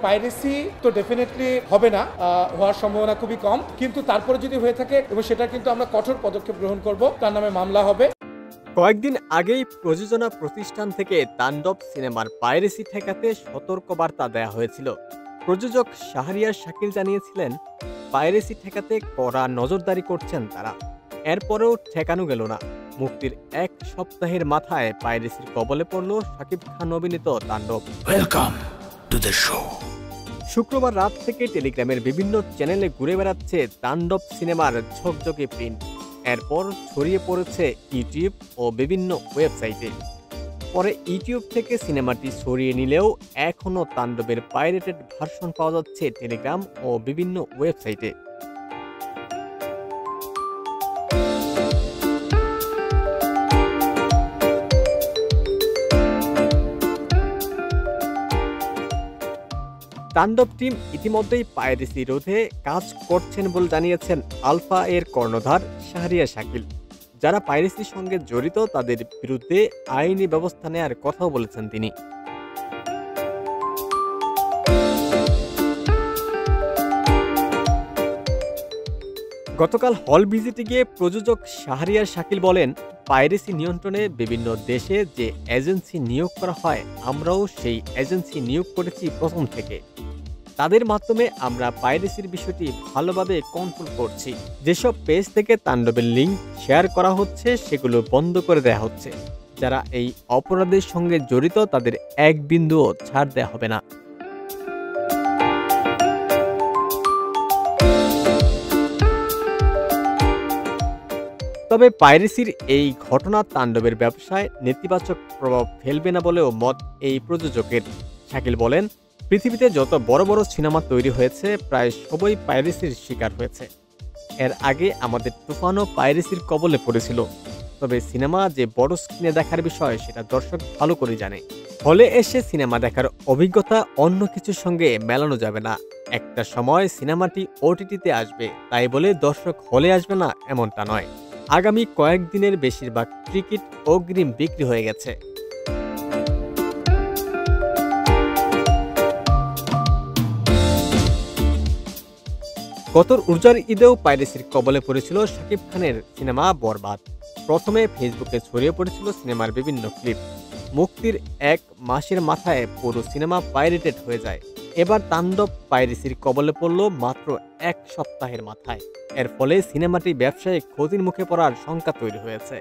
Piracy তো definitely হবে না, হওয়ার সম্ভাবনা খুবই কম, কিন্তু তারপরে যদি হয়ে থাকে এবং সেটা কিন্তু আমরা কঠোর পদক্ষেপ গ্রহণ করব, তার নামে মামলা হবে। কয়েকদিন আগেই প্রযোজনা প্রতিষ্ঠান থেকে তাণ্ডব সিনেমার পাইরেসি ঠেকাতে সতর্কবার্তা দেয়া হয়েছিল। প্রযোজক শাহরিয়ার শাকিল জানিয়েছিলেন, পাইরেসি ঠেকাতে কড়া নজরদারি করছেন তারা। এরপরেও ঠেকানো গেল না। মুক্তির 1 সপ্তাহের মাথায় পাইরেসির কবলে পড়ল শাকিব খান অভিনীত তাণ্ডব। Welcome to the show. শুক্রবার রাত থেকে টেলিগ্রামের বিভিন্ন চ্যানেলে ঘুরে বেড়াচ্ছে তাণ্ডব সিনেমার ঝকঝকে প্রিন্ট। এরপর ছড়িয়ে পড়েছে ইউটিউব ও বিভিন্ন ওয়েবসাইটে। পরে ইউটিউব থেকে সিনেমাটি সরিয়ে নিলেও এখনও তাণ্ডবের পাইরেটেড ভার্সন পাওয়া যাচ্ছে টেলিগ্রাম ও বিভিন্ন ওয়েবসাইটে। তাণ্ডব টিম ইতিমধ্যেই পাইরেসি রোধে কাজ করছেন বলে জানিয়েছেন আলফা এর কর্ণধার শাহরিয়ার শাকিল। যারা পাইরেসির সঙ্গে জড়িত তাদের বিরুদ্ধে আইনি ব্যবস্থা নেওয়ার কথাও বলেছেন তিনি। গতকাল হল ভিজিটে গিয়ে প্রযোজক শাহরিয়ার শাকিল বলেন, পাইরেসি নিয়ন্ত্রণে বিভিন্ন দেশে যে এজেন্সি নিয়োগ করা হয়, আমরাও সেই এজেন্সি নিয়োগ করেছি প্রথম থেকে। তাদের মাধ্যমে আমরা পাইরেসির বিষয়টি ভালোভাবে কন্ট্রোল করছি। যেসব পেজ থেকে তাণ্ডবের লিঙ্ক শেয়ার করা হচ্ছে সেগুলো বন্ধ করে দেওয়া হচ্ছে। যারা এই অপরাধের সঙ্গে জড়িত তাদের এক বিন্দুও ছাড় দেওয়া হবে না। তবে পাইরেসির এই ঘটনা তাণ্ডবের ব্যবসায় নেতিবাচক প্রভাব ফেলবে না বলেও মত এই প্রযোজকের। শাকিল বলেন, পৃথিবীতে যত বড় বড় সিনেমা তৈরি হয়েছে প্রায় সবই পাইরেসির শিকার হয়েছে। এর আগে আমাদের তুফানও পাইরেসির কবলে পড়েছিল। তবে সিনেমা যে বড় স্ক্রিনে দেখার বিষয় সেটা দর্শক ভালো করে জানে। হলে এসে সিনেমা দেখার অভিজ্ঞতা অন্য কিছুর সঙ্গে মেলানো যাবে না। একটা সময় সিনেমাটি ওটিটিতে আসবে, তাই বলে দর্শক হলে আসবে না এমনটা নয়। আগামী কয়েকদিনের বেশিরভাগ টিকিট অগ্রিম বিক্রি হয়ে গেছে। গত উর্জার ঈদেও পাইরেসির কবলে পড়েছিল শাকিব খানের সিনেমা বরবাদ। প্রথমে ফেসবুকে ছড়িয়ে পড়েছিল সিনেমার বিভিন্ন ক্লিপ। মুক্তির 1 মাসের মাথায় পুরো সিনেমা পাইরেটেড হয়ে যায়। এবার তাণ্ডব পাইরেসির কবলে পড়ল মাত্র 1 সপ্তাহের মাথায়। এর ফলে সিনেমাটি ব্যবসায়িক ক্ষতির মুখে পড়ার শঙ্কা তৈরি হয়েছে।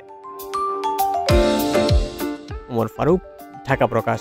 ওমর ফারুক, ঢাকা প্রকাশ।